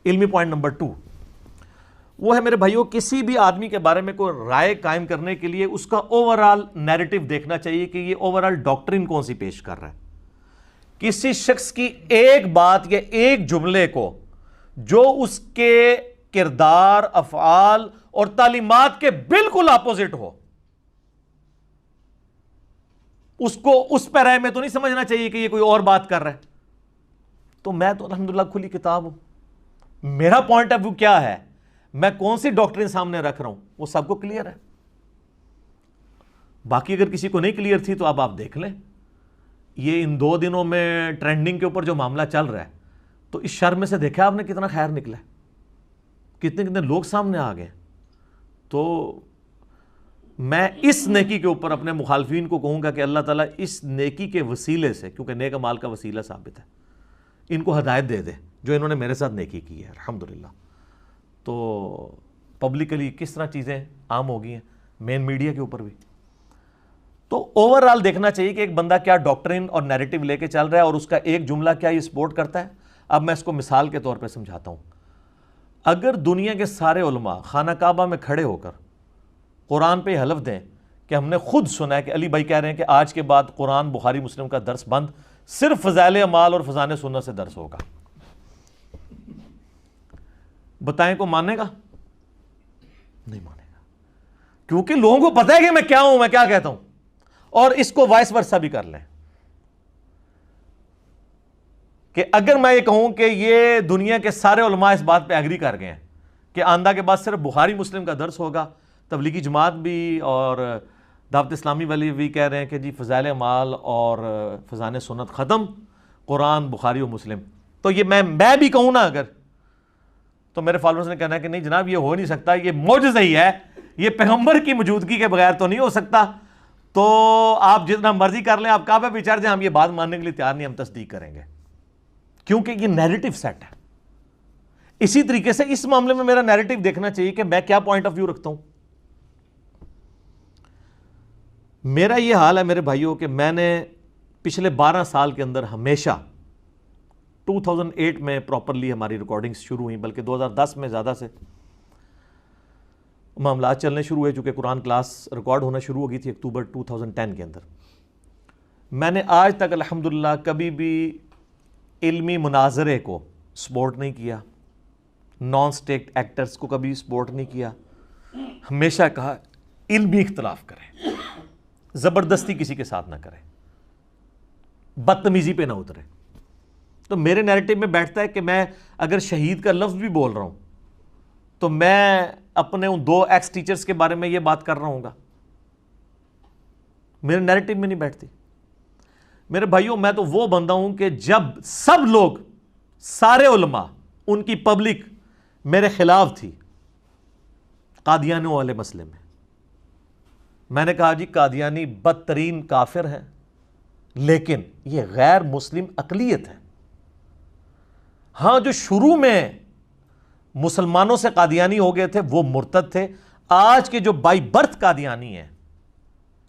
علمی point number 2 وہ ہے میرے بھائیوں، کسی بھی آدمی کے بارے میں کوئی رائے قائم کرنے کے لیے اس کا اوور آل نیریٹو دیکھنا چاہیے کہ یہ اوور آل ڈاکٹرین کون سی پیش کر رہا ہے. کسی شخص کی ایک بات یا ایک جملے کو جو اس کے کردار، افعال اور تعلیمات کے بالکل اپوزٹ ہو، اس کو اس پیرے میں تو نہیں سمجھنا چاہیے کہ یہ کوئی اور بات کر رہا ہے. تو میں تو الحمدللہ کھلی کتاب ہوں. میرا پوائنٹ آف ویو کیا ہے، میں کون سی ڈاکٹرین سامنے رکھ رہا ہوں، وہ سب کو کلیئر ہے. باقی اگر کسی کو نہیں کلیئر تھی تو اب آپ دیکھ لیں. یہ ان 2 دنوں میں ٹرینڈنگ کے اوپر جو معاملہ چل رہا ہے، تو اس شر میں سے دیکھا آپ نے کتنا خیر نکلا ہے، کتنے کتنے لوگ سامنے آ گئے. تو میں اس نیکی کے اوپر اپنے مخالفین کو کہوں گا کہ اللہ تعالیٰ اس نیکی کے وسیلے سے، کیونکہ نیک اعمال کا وسیلہ ثابت ہے، ان کو ہدایت دے دے جو انہوں نے میرے ساتھ نیکی کی ہے الحمدللہ. تو پبلکلی کس طرح چیزیں عام ہو گئی ہیں، مین میڈیا کے اوپر بھی. تو اوور آل دیکھنا چاہیے کہ ایک بندہ کیا ڈاکٹرین اور نیریٹو لے کے چل رہا ہے اور اس کا ایک جملہ کیا یہ سپورٹ کرتا ہے. اب میں اس کو مثال کے طور پہ سمجھاتا ہوں. اگر دنیا کے سارے علماء خانہ کعبہ میں کھڑے ہو کر قرآن پہ حلف دیں کہ ہم نے خود سنا ہے کہ علی بھائی کہہ رہے ہیں کہ آج کے بعد قرآن بخاری مسلم کا درس بند، صرف فضائل اعمال اور فضائل سنت سے درس ہوگا، بتائیں کو ماننے گا؟ نہیں مانے گا، کیونکہ لوگوں کو پتہ ہے کہ میں کیا ہوں، میں کیا کہتا ہوں. اور اس کو وائس ورسا بھی کر لیں کہ اگر میں یہ کہوں کہ یہ دنیا کے سارے علماء اس بات پہ ایگری کر گئے ہیں کہ آئندہ کے بعد صرف بخاری مسلم کا درس ہوگا، تبلیغی جماعت بھی اور دعوت اسلامی والے بھی کہہ رہے ہیں کہ جی فضائل اعمال اور فضائل سنت ختم، قرآن بخاری و مسلم، تو یہ میں بھی کہوں نا اگر، تو میرے فالوورز نے کہنا ہے کہ نہیں جناب یہ ہو نہیں سکتا، یہ معجزہ ہی ہے، یہ پیغمبر کی موجودگی کے بغیر تو نہیں ہو سکتا. تو آپ جتنا مرضی کر لیں، آپ کعبہ پہ چڑھ جائیں، ہم یہ بات ماننے کے لیے تیار نہیں، ہم تصدیق کریں گے، کیونکہ یہ نیریٹو سیٹ ہے. اسی طریقے سے اس معاملے میں میرا نیریٹو دیکھنا چاہیے کہ میں کیا پوائنٹ آف ویو رکھتا ہوں. میرا یہ حال ہے میرے بھائیوں کہ میں نے پچھلے 12 سال کے اندر ہمیشہ 2008 میں پراپرلی ہماری ریکارڈنگز شروع ہوئیں، بلکہ 2010 میں زیادہ سے معاملات چلنے شروع ہوئے، چونکہ قرآن کلاس ریکارڈ ہونا شروع ہو گئی تھی اکتوبر 2010 کے اندر. میں نے آج تک الحمدللہ کبھی بھی علمی مناظرے کو سپورٹ نہیں کیا، نان اسٹیٹ ایکٹرز کو کبھی سپورٹ نہیں کیا. ہمیشہ کہا علمی اختلاف کریں، زبردستی کسی کے ساتھ نہ کریں، بدتمیزی پہ نہ اترے. تو میرے نیریٹو میں بیٹھتا ہے کہ میں اگر شہید کا لفظ بھی بول رہا ہوں تو میں اپنے ان 2 ایکس ٹیچرز کے بارے میں یہ بات کر رہا ہوں گا، میرے نیریٹو میں نہیں بیٹھتی. میرے بھائیوں میں تو وہ بندہ ہوں کہ جب سب لوگ، سارے علماء، ان کی پبلک میرے خلاف تھی قادیانیوں والے مسئلے میں نے کہا جی قادیانی بدترین کافر ہے، لیکن یہ غیر مسلم اقلیت ہے. ہاں جو شروع میں مسلمانوں سے قادیانی ہو گئے تھے وہ مرتد تھے، آج کے جو بائی برتھ قادیانی ہیں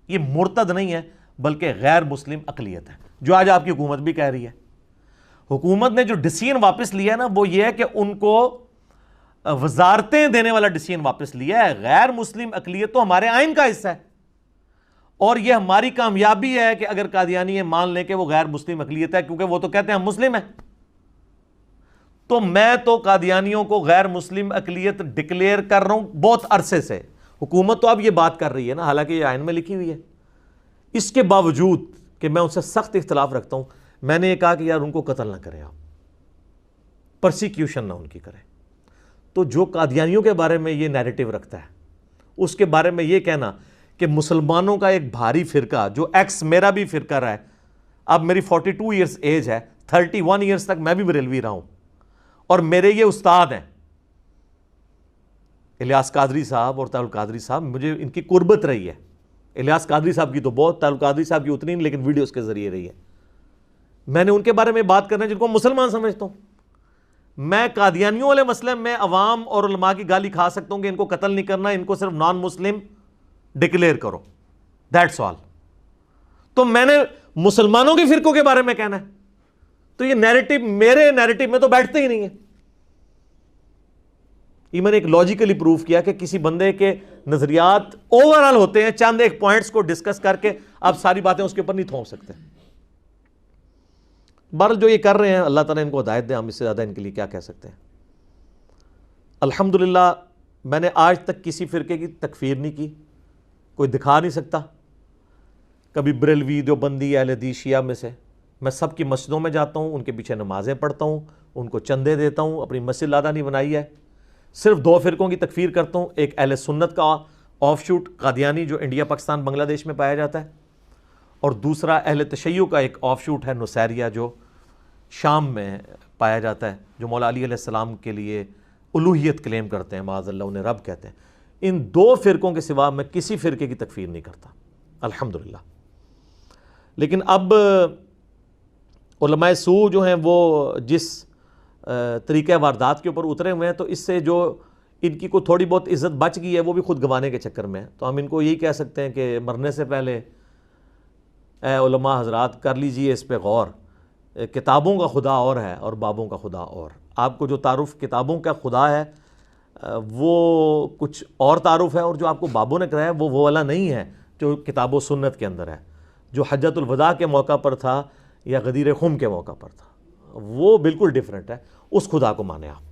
یہ مرتد نہیں ہے بلکہ غیر مسلم اقلیت ہے، جو آج آپ کی حکومت بھی کہہ رہی ہے. حکومت نے جو ڈیسیژن واپس لیا ہے نا وہ یہ ہے کہ ان کو وزارتیں دینے والا ڈیسیژن واپس لیا ہے. غیر مسلم اقلیت تو ہمارے آئین کا حصہ ہے، اور یہ ہماری کامیابی ہے کہ اگر قادیانی یہ مان لیں کہ وہ غیر مسلم اقلیت ہے، کیونکہ وہ تو کہتے ہیں ہم مسلم ہیں. تو میں تو قادیانیوں کو غیر مسلم اقلیت ڈکلیئر کر رہا ہوں بہت عرصے سے. حکومت تو اب یہ بات کر رہی ہے نا، حالانکہ یہ آئین میں لکھی ہوئی ہے. اس کے باوجود کہ میں ان سے سخت اختلاف رکھتا ہوں، میں نے یہ کہا کہ یار ان کو قتل نہ کریں، آپ پرسیکیوشن نہ ان کی کریں. تو جو قادیانیوں کے بارے میں یہ نیریٹو رکھتا ہے، اس کے بارے میں یہ کہنا کہ مسلمانوں کا ایک بھاری فرقہ جو ایکس میرا بھی فرقہ رہا ہے، اب میری 42 ایئرز ایج ہے، 31 ایئرز تک میں بھی بریلوی رہا ہوں، اور میرے یہ استاد ہیں الیاس قادری صاحب اور طاہر القادری صاحب، مجھے ان کی قربت رہی ہے. الیاس قادری صاحب کی تو بہت، طاہر القادری صاحب کی اتنی نہیں، لیکن ویڈیوز کے ذریعے رہی ہے. میں نے ان کے بارے میں بات کرنا ہے جن کو مسلمان سمجھتا ہوں. میں قادیانیوں والے مسئلے میں عوام اور علماء کی گالی کھا سکتا ہوں کہ ان کو قتل نہیں کرنا، ان کو صرف نان مسلم ڈکلیئر کرو، دیٹس آل. تو میں نے مسلمانوں کے فرقوں کے بارے میں کہنا ہے، تو یہ نیریٹو میرے نیریٹو میں تو بیٹھتے ہی نہیں ہے. میں نے ایک لاجیکلی پروف کیا کہ کسی بندے کے نظریات اوورال ہوتے ہیں، چند ایک پوائنٹس کو ڈسکس کر کے آپ ساری باتیں اس کے اوپر نہیں تھوپ سکتے۔ بہرحال جو یہ کر رہے ہیں اللہ تعالیٰ ان کو ہدایت دے، ہم اس سے زیادہ ان کے لیے کیا کہہ سکتے ہیں۔ الحمدللہ میں نے آج تک کسی فرقے کی تکفیر نہیں کی، کوئی دکھا نہیں سکتا، کبھی بریلوی، دیوبندی، اہل حدیث، شیعہ میں سے میں سب کی مسجدوں میں جاتا ہوں، ان کے پیچھے نمازیں پڑھتا ہوں، ان کو چندے دیتا ہوں، اپنی مسجد لادہ نہیں بنائی ہے۔ صرف دو فرقوں کی تکفیر کرتا ہوں، ایک اہل سنت کا آف شوٹ قادیانی جو انڈیا، پاکستان، بنگلہ دیش میں پایا جاتا ہے، اور دوسرا اہل تشیع کا ایک آف شوٹ ہے نصیریہ جو شام میں پایا جاتا ہے، جو مولا علی علیہ السلام کے لیے الوہیت کلیم کرتے ہیں، معاذ اللہ انہیں رب کہتے ہیں۔ ان دو فرقوں کے سوا میں کسی فرقے کی تکفیر نہیں کرتا الحمدللہ۔ لیکن اب علماء سو جو ہیں وہ جس طریقہ واردات کے اوپر اترے ہوئے ہیں، تو اس سے جو ان کی کوئی تھوڑی بہت عزت بچ گئی ہے وہ بھی خود گنوانے کے چکر میں ہے۔ تو ہم ان کو یہی کہہ سکتے ہیں کہ مرنے سے پہلے اے علماء حضرات کر لیجئے اس پہ غور، کتابوں کا خدا اور ہے اور بابوں کا خدا اور۔ آپ کو جو تعارف کتابوں کا خدا ہے وہ کچھ اور تعارف ہے، اور جو آپ کو بابوں نے کرایا وہ والا نہیں ہے جو کتاب و سنت کے اندر ہے، جو حجۃ الوداع کے موقع پر تھا یا غدیر خم کے موقع پر تھا، وہ بالکل ڈیفرنٹ ہے۔ اس خدا کو مانے آپ۔